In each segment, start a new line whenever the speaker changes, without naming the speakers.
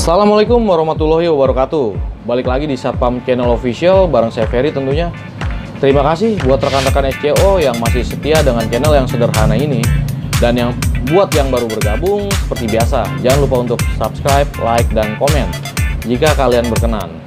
Assalamualaikum warahmatullahi wabarakatuh. Balik lagi di Satpam Channel Official bareng saya Ferry tentunya. Terima kasih buat rekan-rekan SCO yang masih setia dengan channel yang sederhana ini. Dan yang buat yang baru bergabung, seperti biasa, jangan lupa untuk subscribe, like, dan komen jika kalian berkenan.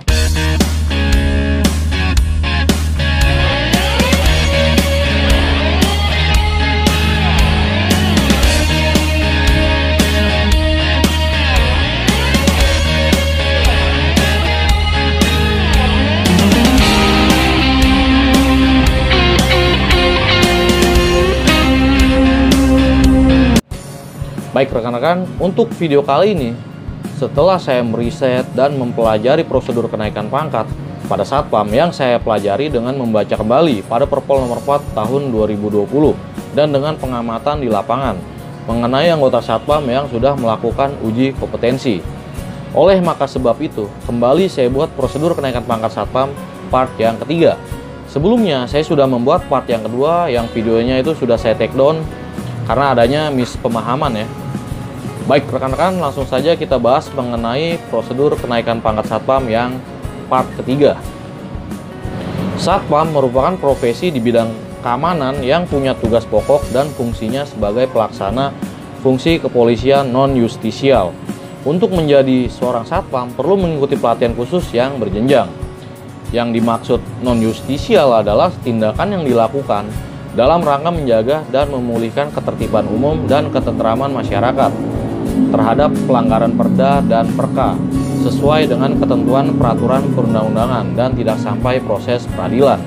Baik rekan-rekan, untuk video kali ini, setelah saya meriset dan mempelajari prosedur kenaikan pangkat pada Satpam yang saya pelajari dengan membaca kembali pada Perpol nomor 4 tahun 2020 dan dengan pengamatan di lapangan mengenai anggota Satpam yang sudah melakukan uji kompetensi. Oleh maka sebab itu, kembali saya buat prosedur kenaikan pangkat Satpam part yang ketiga. Sebelumnya, saya sudah membuat part yang kedua yang videonya itu sudah saya take down karena adanya mispemahaman ya. Baik rekan-rekan, langsung saja kita bahas mengenai prosedur kenaikan pangkat Satpam yang part ketiga. Satpam merupakan profesi di bidang keamanan yang punya tugas pokok dan fungsinya sebagai pelaksana fungsi kepolisian non-justisial. Untuk menjadi seorang Satpam perlu mengikuti pelatihan khusus yang berjenjang. Yang dimaksud non-justisial adalah tindakan yang dilakukan dalam rangka menjaga dan memulihkan ketertiban umum dan ketentraman masyarakat terhadap pelanggaran perda dan perka sesuai dengan ketentuan peraturan perundang-undangan dan tidak sampai proses peradilan.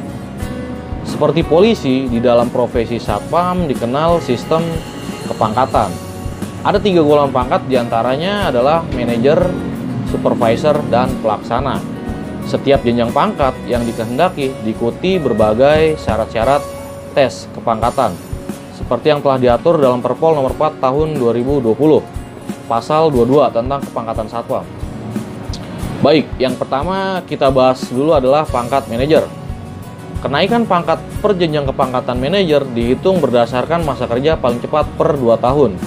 Seperti polisi, di dalam profesi Satpam dikenal sistem kepangkatan. Ada 3 golongan pangkat, diantaranya adalah manajer, supervisor, dan pelaksana. Setiap jenjang pangkat yang dikehendaki diikuti berbagai syarat-syarat tes kepangkatan seperti yang telah diatur dalam Perpol nomor 4 tahun 2020 pasal 22 tentang kepangkatan Satpam. Baik, yang pertama kita bahas dulu adalah pangkat manajer. Kenaikan pangkat per jenjang kepangkatan manajer dihitung berdasarkan masa kerja paling cepat per 2 tahun.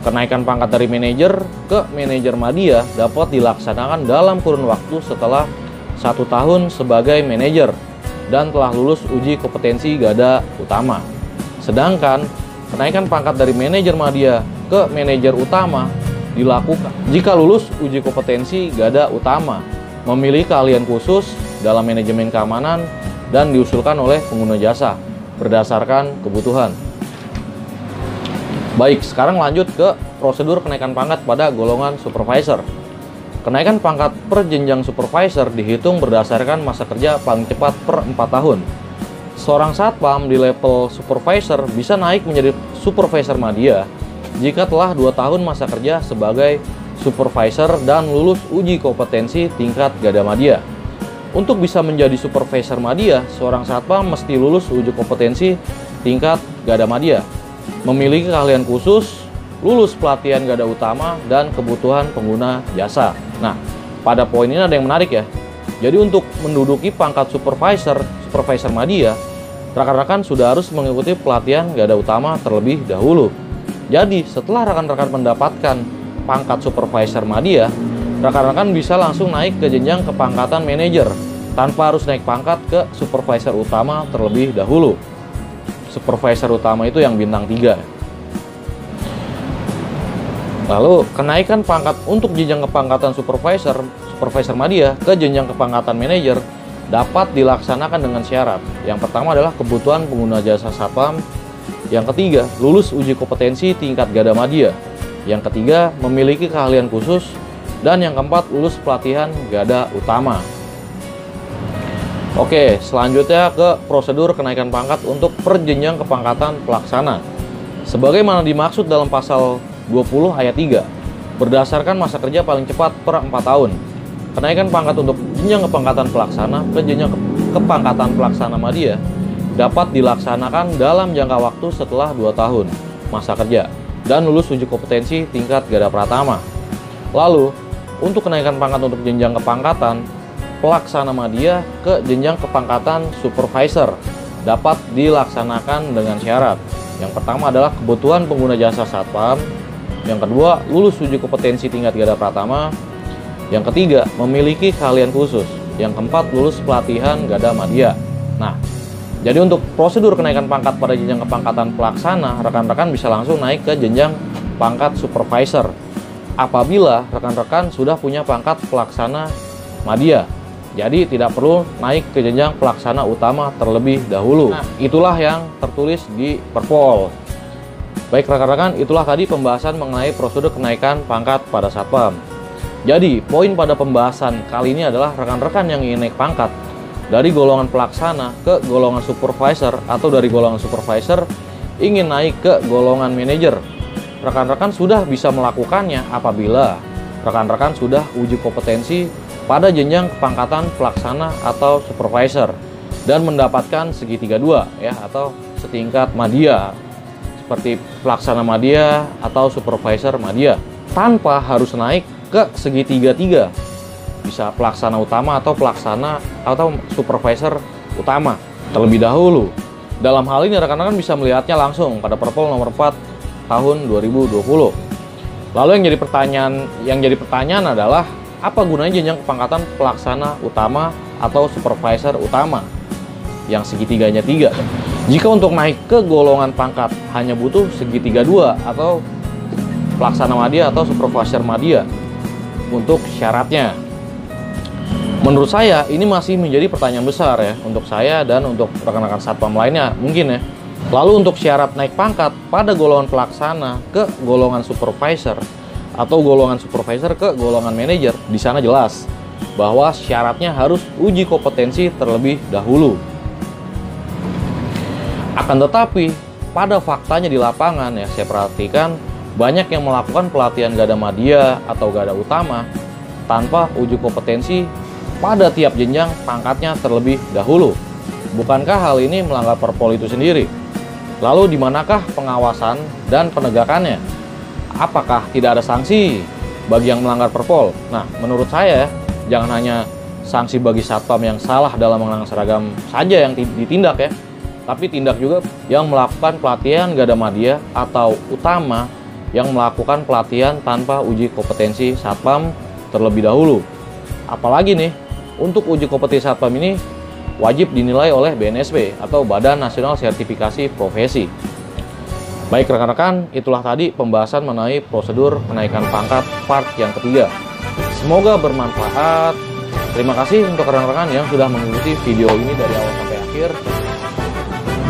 Kenaikan pangkat dari manajer ke manajer madya dapat dilaksanakan dalam kurun waktu setelah 1 tahun sebagai manajer dan telah lulus uji kompetensi garda utama. Sedangkan kenaikan pangkat dari manajer madya ke manajer utama dilakukan jika lulus uji kompetensi garda utama, memiliki keahlian khusus dalam manajemen keamanan dan diusulkan oleh pengguna jasa berdasarkan kebutuhan. Baik, sekarang lanjut ke prosedur kenaikan pangkat pada golongan supervisor. Kenaikan pangkat per jenjang supervisor dihitung berdasarkan masa kerja paling cepat per 4 tahun. Seorang Satpam di level supervisor bisa naik menjadi supervisor madya jika telah 2 tahun masa kerja sebagai supervisor dan lulus uji kompetensi tingkat garda madya. Untuk bisa menjadi supervisor madya, seorang Satpam mesti lulus uji kompetensi tingkat garda madya, memiliki keahlian khusus, lulus pelatihan garda utama, dan kebutuhan pengguna jasa. Nah, pada poin ini ada yang menarik ya. Jadi untuk menduduki pangkat supervisor madya, rekan-rekan sudah harus mengikuti pelatihan garda utama terlebih dahulu. Jadi setelah rekan-rekan mendapatkan pangkat supervisor madya, rekan-rekan bisa langsung naik ke jenjang kepangkatan manajer tanpa harus naik pangkat ke supervisor utama terlebih dahulu. Supervisor utama itu yang bintang 3. Lalu kenaikan pangkat untuk jenjang kepangkatan supervisor madya ke jenjang kepangkatan manajer dapat dilaksanakan dengan syarat. Yang pertama adalah kebutuhan pengguna jasa Satpam. Yang ketiga, lulus uji kompetensi tingkat garda madya. Yang ketiga, memiliki keahlian khusus. Dan yang keempat, lulus pelatihan garda utama. Oke, selanjutnya ke prosedur kenaikan pangkat untuk perjenjang kepangkatan pelaksana. Sebagaimana dimaksud dalam pasal 20 ayat 3, berdasarkan masa kerja paling cepat per 4 tahun. Kenaikan pangkat untuk jenjang kepangkatan pelaksana ke jenjang kepangkatan pelaksana madya dapat dilaksanakan dalam jangka waktu setelah 2 tahun masa kerja dan lulus uji kompetensi tingkat garda pratama. Lalu, untuk kenaikan pangkat untuk jenjang kepangkatan pelaksana madya ke jenjang kepangkatan supervisor dapat dilaksanakan dengan syarat. Yang pertama adalah kebutuhan pengguna jasa Satpam. Yang kedua, lulus uji kompetensi tingkat garda pratama. Yang ketiga, memiliki keahlian khusus. Yang keempat, lulus pelatihan Gada Madya. Nah, jadi untuk prosedur kenaikan pangkat pada jenjang kepangkatan pelaksana, rekan-rekan bisa langsung naik ke jenjang pangkat supervisor apabila rekan-rekan sudah punya pangkat pelaksana Madya. Jadi tidak perlu naik ke jenjang pelaksana utama terlebih dahulu. Nah, itulah yang tertulis di Perpol. Baik rekan-rekan, itulah tadi pembahasan mengenai prosedur kenaikan pangkat pada Satpam. Jadi, poin pada pembahasan kali ini adalah rekan-rekan yang ingin naik pangkat dari golongan pelaksana ke golongan supervisor atau dari golongan supervisor ingin naik ke golongan manajer. Rekan-rekan sudah bisa melakukannya apabila rekan-rekan sudah uji kompetensi pada jenjang kepangkatan pelaksana atau supervisor dan mendapatkan segitiga 2 ya, atau setingkat Madya seperti pelaksana Madya atau supervisor Madya tanpa harus naik ke segitiga 3, bisa pelaksana utama atau pelaksana atau supervisor utama terlebih dahulu. Dalam hal ini rekan-rekan bisa melihatnya langsung pada Perpol nomor 4 tahun 2020. Lalu yang jadi pertanyaan adalah apa gunanya jenjang kepangkatan pelaksana utama atau supervisor utama yang segitiganya 3? Jika untuk naik ke golongan pangkat hanya butuh segitiga 2 atau pelaksana Madya atau supervisor Madya untuk syaratnya. Menurut saya ini masih menjadi pertanyaan besar ya untuk saya dan untuk rekan-rekan Satpam lainnya mungkin ya. Lalu untuk syarat naik pangkat pada golongan pelaksana ke golongan supervisor atau golongan supervisor ke golongan manajer, di sana jelas bahwa syaratnya harus uji kompetensi terlebih dahulu. Akan tetapi pada faktanya di lapangan ya saya perhatikan banyak yang melakukan pelatihan Gada Madya atau Gada Utama tanpa uji kompetensi pada tiap jenjang pangkatnya terlebih dahulu. Bukankah hal ini melanggar Perpol itu sendiri? Lalu di manakah pengawasan dan penegakannya? Apakah tidak ada sanksi bagi yang melanggar Perpol? Nah, menurut saya jangan hanya sanksi bagi Satpam yang salah dalam mengenakan seragam saja yang ditindak ya, tapi tindak juga yang melakukan pelatihan Gada Madya atau Utama yang melakukan pelatihan tanpa uji kompetensi Satpam terlebih dahulu. Apalagi nih, untuk uji kompetensi Satpam ini wajib dinilai oleh BNSP atau Badan Nasional Sertifikasi Profesi. Baik rekan-rekan, itulah tadi pembahasan mengenai prosedur kenaikan pangkat part yang ketiga. Semoga bermanfaat. Terima kasih untuk rekan-rekan yang sudah mengikuti video ini dari awal sampai akhir.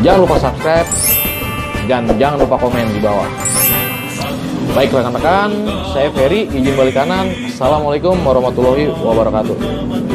Jangan lupa subscribe dan jangan lupa komen di bawah. Baik rekan-rekan, saya Ferry, izin balik kanan. Assalamualaikum warahmatullahi wabarakatuh.